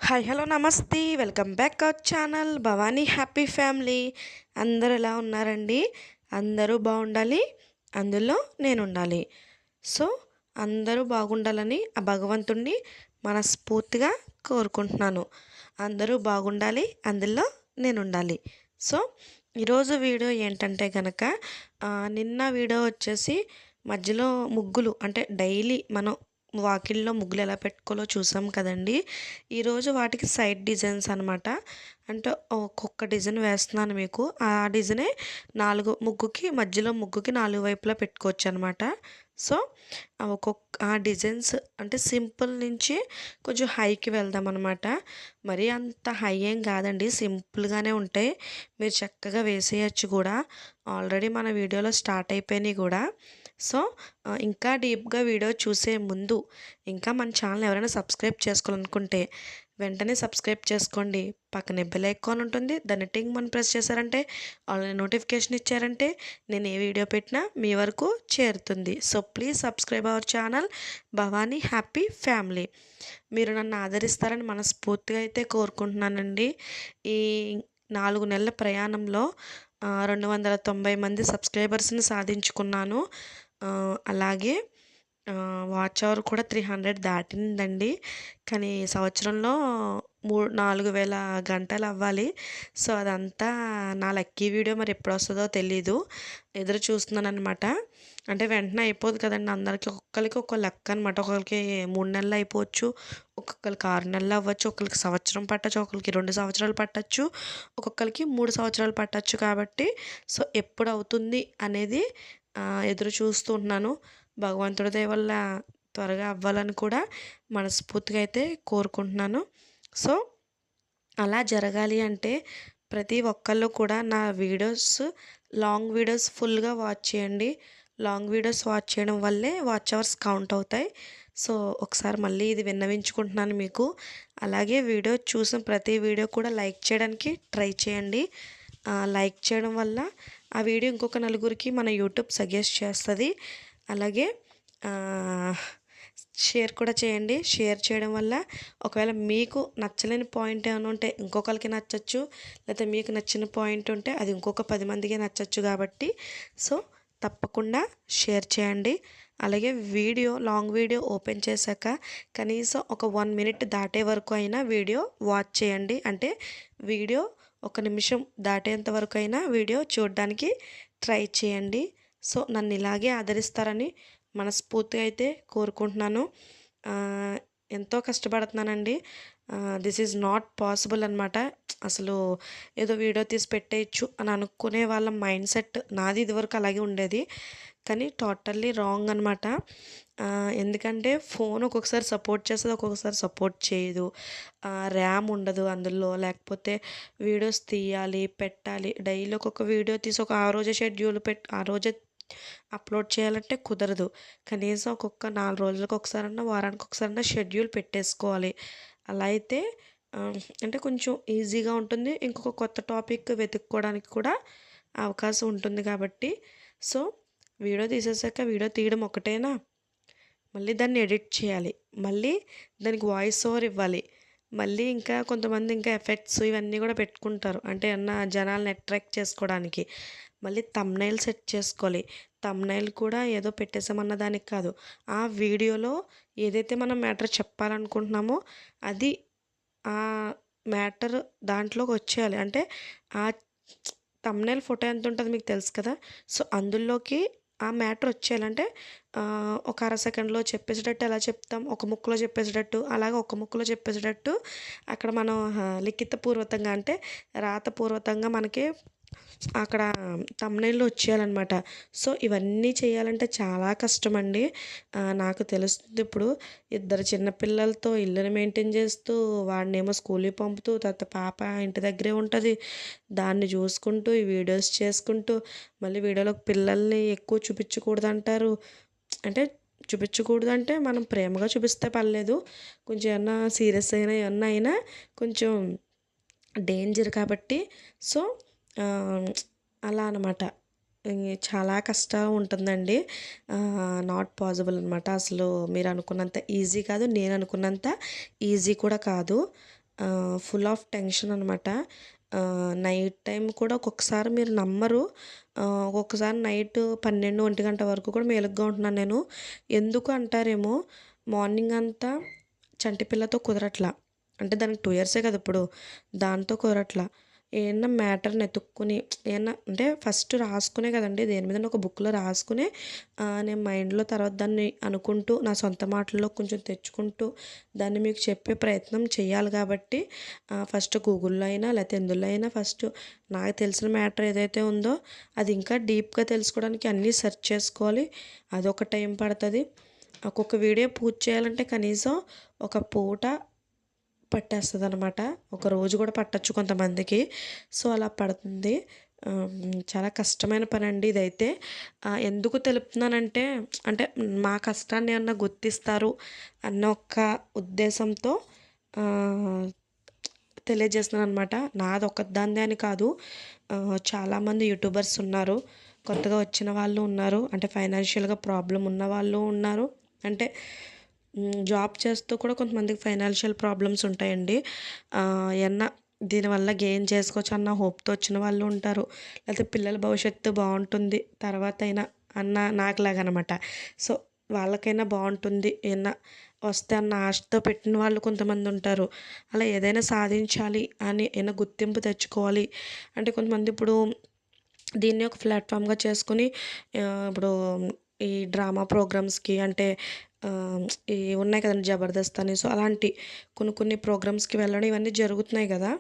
Hi hello నమస్తే welcome back our channel Bhavani happy family. అందరూ ఎలా ఉన్నారండి? అందరూ బాగుండాలి, అందులో నేను ఉండాలి. సో అందరూ బాగుండాలని ఆ భగవంతుణ్ణి మనస్ఫూర్తిగా కోరుకుంటున్నాను. అందరూ బాగుండాలి, అందులో నేను ఉండాలి. సో ఈరోజు వీడియో ఏంటంటే కనుక నిన్న వీడియో వచ్చేసి మధ్యలో ముగ్గులు అంటే డైలీ మనం వాకిల్లో ముగ్గులు ఎలా పెట్టుకోవాలో చూసాం కదండి. ఈరోజు వాటికి సైడ్ డిజైన్స్ అనమాట. అంటే ఒక్కొక్క డిజైన్ వేస్తున్నాను మీకు. ఆ డిజైనే ముగ్గుకి నాలుగు వైపులా పెట్టుకోవచ్చు అనమాట. సో ఆ డిజైన్స్ అంటే సింపుల్ నుంచి కొంచెం హైకి వెళ్దాం అనమాట. మరీ అంత హై ఏం కాదండి, సింపుల్గానే ఉంటాయి. మీరు చక్కగా వేసేయచ్చు కూడా. ఆల్రెడీ మన వీడియోలో స్టార్ట్ అయిపోయినాయి కూడా. సో ఇంకా డీప్గా వీడియో చూసే ముందు ఇంకా మన ఛానల్ ఎవరైనా సబ్స్క్రైబ్ చేసుకోవాలనుకుంటే వెంటనే సబ్స్క్రైబ్ చేసుకోండి. పక్కనే బెల్ ఐకాన్ ఉంటుంది, దాన్ని టింగ్ మనం ప్రెస్ చేశారంటే ఆన్లైన్ నోటిఫికేషన్ ఇచ్చారంటే నేను ఏ వీడియో పెట్టినా మీ వరకు చేరుతుంది. So please subscribe our channel Bhavani happy family. మీరు నన్ను ఆదరిస్తారని మనస్ఫూర్తిగా అయితే కోరుకుంటున్నానండి. ఈ 4 నెలల ప్రయాణంలో 290 మంది సబ్స్క్రైబర్స్ని సాధించుకున్నాను. అలాగే వాచ్ అవర్ కూడా 300 దాటిందండి. కానీ సంవత్సరంలో 4,000 గంటలు అవ్వాలి. సో అదంతా నా లక్కీ వీడియో మరి ఎప్పుడు వస్తుందో తెలీదు, ఎదురు చూస్తున్నాను అనమాట. అంటే వెంటనే అయిపోదు కదండి, అందరికీ ఒక్కొక్కరికి ఒక్కొక్క లెక్క అనమాట. ఒకరికి 3 నెలలు అయిపోవచ్చు, ఒక్కొక్కరికి 6 నెలలు అవ్వచ్చు, ఒక్కొక్కరికి సంవత్సరం పట్టచ్చు, ఒక్కొక్కరికి 2 సంవత్సరాలు పట్టచ్చు, ఒక్కొక్కరికి 3 సంవత్సరాలు పట్టచ్చు. కాబట్టి సో ఎప్పుడు అవుతుంది అనేది ఎదురు చూస్తూ ఉంటున్నాను. భగవంతుడి దయ వల్ల త్వరగా అవ్వాలని కూడా మనస్ఫూర్తిగా అయితే కోరుకుంటున్నాను. సో అలా జరగాలి అంటే ప్రతి ఒక్కళ్ళు కూడా నా వీడియోస్ లాంగ్ వీడియోస్ ఫుల్గా వాచ్ చేయండి. లాంగ్ వీడియోస్ వాచ్ చేయడం వల్లే వాచ్ అవర్స్ కౌంట్ అవుతాయి. సో ఒకసారి మళ్ళీ ఇది విన్నవించుకుంటున్నాను మీకు. అలాగే వీడియో చూసిన ప్రతి వీడియో కూడా లైక్ చేయడానికి ట్రై చేయండి. లైక్ చేయడం వల్ల ఆ వీడియో ఇంకొక నలుగురికి మన యూట్యూబ్ సజెస్ట్ చేస్తుంది. అలాగే షేర్ కూడా చేయండి. షేర్ చేయడం వల్ల ఒకవేళ మీకు నచ్చలేని పాయింట్ ఏమైనా ఉంటే ఇంకొకరికి నచ్చచ్చు, లేకపోతే మీకు నచ్చిన పాయింట్ ఉంటే అది ఇంకొక 10 మందికి నచ్చచ్చు. కాబట్టి సో తప్పకుండా షేర్ చేయండి. అలాగే లాంగ్ వీడియో ఓపెన్ చేశాక కనీసం ఒక 1 మినిట్ దాటే వరకు అయినా వీడియో వాచ్ చేయండి. అంటే వీడియో 1 నిమిషం దాటేంత వరకు అయినా వీడియో చూడడానికి ట్రై చేయండి. సో నన్ను ఇలాగే ఆదరిస్తారని మనస్ఫూర్తిగా అయితే కోరుకుంటున్నాను. ఎంతో కష్టపడుతున్నానండి. దిస్ ఈజ్ నాట్ పాసిబుల్ అనమాట. అసలు ఏదో వీడియో తీసి పెట్టేయచ్చు అని అనుకునే వాళ్ళ మైండ్ సెట్ నాది ఇదివరకు అలాగే ఉండేది. కానీ టోటల్లీ రాంగ్ అనమాట. ఎందుకంటే ఫోన్ ఒక్కొక్కసారి సపోర్ట్ చేస్తుంది, ఒక్కొక్కసారి సపోర్ట్ చేయదు. ర్యామ్ ఉండదు అందులో, లేకపోతే వీడియోస్ తీయాలి, పెట్టాలి, డైలీ ఒక్కొక్క వీడియో తీసి ఆ రోజే షెడ్యూల్ ఆ రోజే అప్లోడ్ చేయాలంటే కుదరదు. కనీసం ఒక్కొక్క 4 రోజులకు ఒకసారన్నా, వారానికి ఒకసారన్నా షెడ్యూల్ పెట్టేసుకోవాలి. అలా అయితే అంటే కొంచెం ఈజీగా ఉంటుంది. ఇంకొక కొత్త టాపిక్ వెతుక్కోవడానికి కూడా అవకాశం ఉంటుంది. కాబట్టి సో వీడియో తీసేసాక వీడియో తీయడం ఒకటేనా, మళ్ళీ దాన్ని ఎడిట్ చేయాలి, మళ్ళీ దానికి వాయిస్ ఓవర్ ఇవ్వాలి, మళ్ళీ ఇంకా కొంతమంది ఇంకా ఎఫెక్ట్స్ ఇవన్నీ కూడా పెట్టుకుంటారు. అంటే జనాలను అట్రాక్ట్ చేసుకోవడానికి. మళ్ళీ థంబ్నెయిల్ సెట్ చేసుకోవాలి. థంబ్నెయిల్ కూడా ఏదో పెట్టేసామన్న దానికి కాదు, ఆ వీడియోలో ఏదైతే మనం మ్యాటర్ చెప్పాలనుకుంటున్నామో అది ఆ మ్యాటర్ దాంట్లోకి వచ్చేయాలి. అంటే ఆ థంబ్నెయిల్ ఫోటో ఎంత ఉంటుంది మీకు తెలుసు కదా. సో అందులోకి ఆ మ్యాటర్ వచ్చేయాలంటే ఒక అర సెకండ్లో చెప్పేసేటట్టు ఎలా చెప్తాం, ఒక ముక్కలో చెప్పేసేటట్టు, అలాగే ఒక ముక్కలో చెప్పేసేటట్టు అక్కడ మనం లిఖితపూర్వకంగా అంటే రాతపూర్వకంగా మనకి అక్కడ థంబ్నెయిల్లో వచ్చేయాలన్నమాట. సో ఇవన్నీ చేయాలంటే చాలా కష్టమండి. నాకు తెలుస్తుంది. ఇప్పుడు ఇద్దరు చిన్నపిల్లలతో ఇల్లుని మెయింటైన్ చేస్తూ, వాడినేమో స్కూల్కి పంపుతూ, తర్వాత పాప ఇంటి దగ్గరే ఉంటుంది, దాన్ని చూసుకుంటూ ఈ వీడియోస్ చేసుకుంటూ, మళ్ళీ వీడియోలో పిల్లల్ని ఎక్కువ చూపించకూడదు అంటారు. అంటే చూపించకూడదు అంటే మనం ప్రేమగా చూపిస్తే పర్లేదు, కొంచెం ఏమన్నా సీరియస్ అయినా కొంచెం డేంజర్. కాబట్టి సో అలా అనమాట. చాలా కష్టం ఉంటుందండి. నాట్ పాసిబుల్ అనమాట. అసలు మీరు అనుకున్నంత ఈజీ కాదు, నేను అనుకున్నంత ఈజీ కూడా కాదు. ఫుల్ ఆఫ్ టెన్షన్ అనమాట. నైట్ టైం కూడా ఒక్కొక్కసారి మీరు నమ్మరు. ఒక్కొక్కసారి నైట్ 12, 1 గంట వరకు కూడా మేలుగ్గా ఉంటున్నాను నేను. ఎందుకు అంటారేమో, మార్నింగ్ అంతా చంటి పిల్లతో కుదరట్లా. అంటే దానికి 2 ఇయర్సే కదా ఇప్పుడు. దాంతో కుదరట్లా. ఏమన్నా మ్యాటర్‌ని ఎతుక్కుని ఏమన్నా అంటే ఫస్ట్ రాసుకునే కదండీ! దేని మీదైనా ఒక బుక్‌లో రాసుకునే నేను మైండ్‌లో తర్వాత దాన్ని అనుకుంటూ నా సొంత మాటల్లో కొంచెం తెచ్చుకుంటూ దాన్ని మీకు చెప్పే ప్రయత్నం చేయాలి కాబట్టి ఫస్ట్ గూగుల్‌లో అయినా లేకపోతే ఎందులో అయినా ఫస్ట్ నాకు తెలిసిన మ్యాటర్ ఏదైతే ఉందో అది ఇంకా డీప్‌గా తెలుసుకోవడానికి అన్నీ సెర్చ్ చేసుకోవాలి. అదొక టైం పడతది. ఒక్కొక్క వీడియో పూర్తి చేయాలంటే కనీసం ఒక పూట పట్టేస్తదనమాట. ఒక రోజు కూడా పట్టొచ్చు కొంతమందికి. సో, అలా పడుతుంది. చాలా కష్టమైన పనండి ఇదైతే. ఎందుకు తెలుపుతున్నానంటే, అంటే మా కష్టాన్ని ఏమన్నా గుర్తిస్తారు అన్న ఒక ఉద్దేశంతో ఆహ్, తెలియజేస్తున్నాననమాట. నాదొక్కదానిదే అని కాదు. చాలామంది యూట్యూబర్స్ ఉన్నారు. కొత్తగా వచ్చిన వాళ్ళు ఉన్నారు. అంటే ఫైనాన్షియల్‌గా ప్రాబ్లమ్ ఉన్నవాళ్ళు ఉన్నారు. అంటే జాబ్ చేస్తూ కూడా కొంతమందికి ఫైనాన్షియల్ ప్రాబ్లమ్స్ ఉంటాయండి. ఏమన్నా దీనివల్ల గెయిన్ చేసుకోవచ్చు అన్న హోప్‌తో వచ్చిన వాళ్ళు ఉంటారు. లేకపోతే పిల్లల భవిష్యత్తు బావుంటుంది తర్వాతైనా అన్న నాకులాగనమాట. సో, వాళ్ళకైనా బావుంటుంది ఏమన్నా వస్తే అన్న ఆశతో పెట్టిన వాళ్ళు కొంతమంది ఉంటారు. అలా ఏదైనా సాధించాలి అని ఏమైనా గుర్తింపు తెచ్చుకోవాలి అంటే కొంతమంది ఇప్పుడు దీన్ని ఒక ప్లాట్‌ఫామ్‌గా చేసుకొని ఇప్పుడు ఈ డ్రామా ప్రోగ్రామ్స్‌కి అంటే ఈ ఉన్నాయి కదండీ 'జబర్దస్త్' అని. సో, అలాంటి కొన్ని కొన్ని ప్రోగ్రామ్స్‌కి వెళ్ళడం ఇవన్నీ జరుగుతున్నాయి గదా!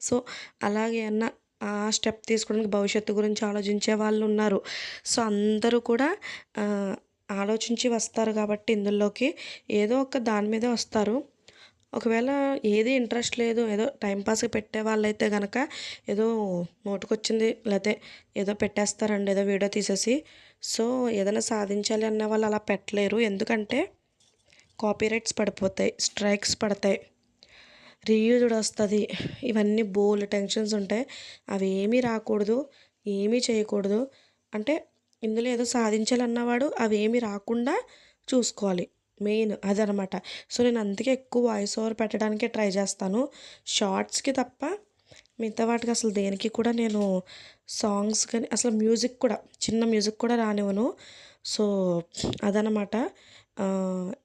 సో, అలాగే అన్న ఆ స్టెప్ తీసుకోవడానికి భవిష్యత్తు గురించి ఆలోచించే వాళ్ళున్నారు. సో, అందరూ కూడా ఆహ్, ఆలోచించి వస్తారు కాబట్టి ఇందులోకి ఏదో ఒక దాని మీదే వస్తారు. ఒకవేళ ఏది ఇంట్రెస్ట్ లేదు ఏదో టైం పాస్‌కి పెట్టే వాళ్ళైతే గనక ఏదో నోటికొచ్చింది లేతే ఏదో పెట్టేస్తారండి ఏదో వీడియో తీసేసి. సో, ఏదైనా సాధించాలి అనే వాళ్ళు అలా పెట్టలేరు. ఎందుకంటే కాపీరైట్స్ పడిపోతాయి. స్ట్రైక్స్ పడతాయి. రీయూజ్డ్ వస్తది. ఇవన్నీ బోలెడు టెన్షన్స్ ఉంటాయి. అవేమీ రాకూడదు. ఏమీ చేయకూడదు. అంటే ఇందులో ఏదో సాధించాలన్నవాడు అవేమీ రాకుండా చూసుకోవాలి. మెయిన్ అదనమాట. సో, నేను అందుకే ఎక్కువ వాయిస్ ఓవర్ పెట్టడానికే ట్రై చేస్తాను. షార్ట్స్‌కి తప్ప మిగతా వాటికి అసలు దేనికి కూడా నేను సాంగ్స్ కానీ అసలు మ్యూజిక్ కూడా చిన్న మ్యూజిక్ కూడా రానివ్వను. సో, అదనమాట.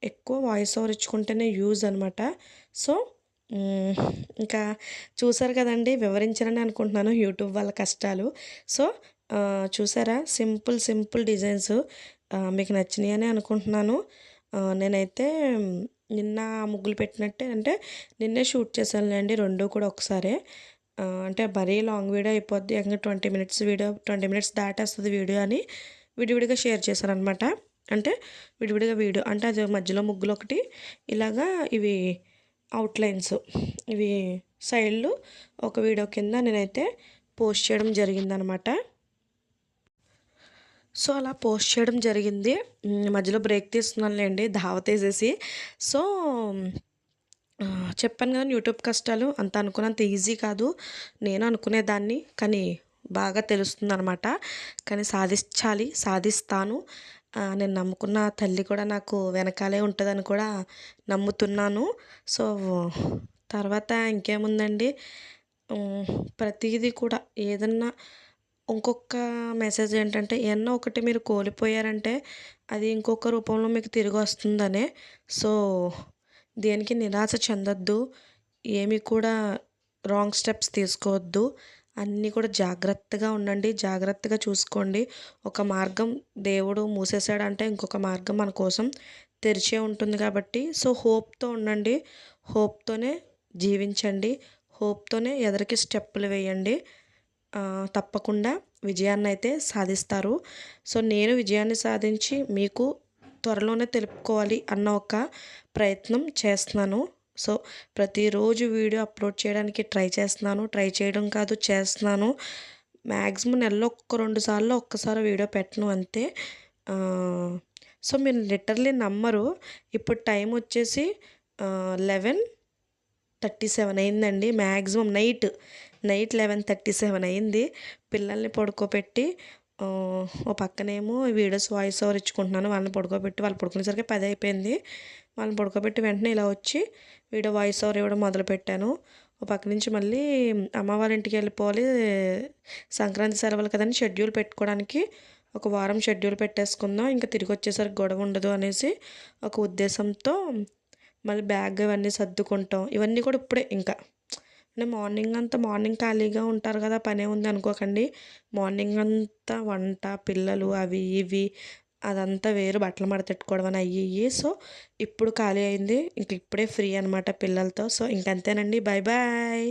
ఎక్కువ వాయిస్ ఓవర్ ఇచ్చుకుంటేనే యూజ్ అనమాట. సో, హ్మ్. ఇంకా చూసారు కదండీ! వివరించానని అనుకుంటున్నాను యూట్యూబ్ వాళ్ళ కష్టాలు. సో, చూసారా సింపుల్ సింపుల్ డిజైన్స్ మీకు నచ్చినాయనే అనుకుంటున్నాను. నేనైతే నిన్న ముగ్గులు పెట్టినట్టే అంటే నిన్నే షూట్ చేశానులేండి 2 కూడా ఒకసారే. అంటే మరీ లాంగ్ వీడియో అయిపోద్ది. ఏకంగా 20 మినిట్స్ వీడియో 20 మినిట్స్ దాటేస్తది వీడియో అని విడివిడిగా షేర్ చేశాననమాట. అంటే విడివిడిగా వీడియో అంటే అది మధ్యలో ముగ్గులొకటి ఇలాగా ఇవి అవుట్‌లైన్స్ ఇవి సైడ్‌లు ఒక వీడియో కింద నేనైతే పోస్ట్ చేయడం జరిగిందనమాట. సో, అలా పోస్ట్ చేయడం జరిగింది. మధ్యలో బ్రేక్ తీసుకున్నానులేండి దావతేసేసి. సో, చెప్పాను గదండీ యూట్యూబ్ కష్టాలు అంత అనుకున్నంత ఈజీ కాదు. నేను అనుకునేదాన్ని. కానీ బాగా తెలుస్తుందనమాట. కానీ సాధించాలి, సాధిస్తాను. నేను నమ్ముకున్న తల్లి కూడా నాకు వెనకాలే ఉంటదని కూడా నమ్ముతున్నాను. సో, తర్వాత ఇంకేముందండి ప్రతీదీ కూడా ఏదన్నా ఇంకొక మెసేజ్ ఏంటంటే ఏమన్నా ఒకటి మీరు కోల్పోయారంటే అది ఇంకొక రూపంలో మీకు తిరిగొస్తుందనే. సో, దేనికి నిరాశ చెందొద్దు. ఏమి కూడా రాంగ్ స్టెప్స్ తీసుకోవద్దు. అన్నీ కూడా జాగ్రత్తగా ఉండండి. జాగ్రత్తగా చూసుకోండి. ఒక మార్గం దేవుడు మూసేసాడంటే ఇంకొక మార్గం మన కోసం తెరిచే ఉంటుంది కాబట్టి సో, హోప్‌తో ఉండండి. హోప్‌తోనే జీవించండి. హోప్‌తోనే ఎదరికి స్టెప్పులు వేయండి. తప్పకుండా విజయాన్నయితే సాధిస్తారు. సో, నేను విజయాన్ని సాధించి మీకు త్వరలోనే తెలుపుకోవాలి అన్న ఒక ప్రయత్నం చేస్తున్నాను. సో, ప్రతిరోజు వీడియో అప్లోడ్ చేయడానికి ట్రై చేస్తున్నాను. ట్రై చేయడం కాదు చేస్తున్నాను. మ్యాక్సిమం నెలలో ఒక 2 సార్లో ఒక్కసారో వీడియో పెట్టను అంతే. సో, మీరు లిటరల్లీ నమ్మరు. ఇప్పుడు టైం వచ్చేసి 11:37 అయిందండి. మ్యాక్సిమం నైట్ 11:37 అయింది. పిల్లల్ని పడుకోబెట్టి ఓ పక్కనేమో వీడియోస్ వాయిస్ ఓవర్ ఇచ్చుకుంటున్నాను. వాళ్ళని పడుకోబెట్టి వాళ్ళు పడుకునేసరికి 10 అయిపోయింది. వాళ్ళని పడుకోబెట్టి వెంటనే ఇలా వచ్చి వీడియో వాయిస్ ఓవర్ ఇవ్వడం మొదలుపెట్టాను. ఒక పక్క నుంచి మళ్ళీ అమ్మ వాళ్ళ ఇంటికి వెళ్ళిపోవాలి. సంక్రాంతి సెలవులు కదని షెడ్యూల్ పెట్టుకోవడానికి ఒక వారం షెడ్యూల్ పెట్టేసుకుందాం. ఇంకా తిరిగి వచ్చేసరికి గొడవ ఉండదు అనేసి ఒక ఉద్దేశంతో మళ్ళీ బ్యాగ్ ఇవన్నీ సర్దుకుంటాం. ఇవన్నీ కూడా ఇప్పుడే ఇంకా అంటే మార్నింగ్ ఖాళీగా ఉంటారు కదా, పనే ఉంది అనుకోకండి. మార్నింగ్ అంతా వంట, పిల్లలు అవి ఇవి అదంతా వేరు, బట్టలు మడతెట్టుకోవడం అని అయ్యి ఇయ్యి. సో ఇప్పుడు ఖాళీ అయింది. ఇంక ఇప్పుడే ఫ్రీ అనమాట పిల్లలతో. సో ఇంకంతేనండి. Bye bye.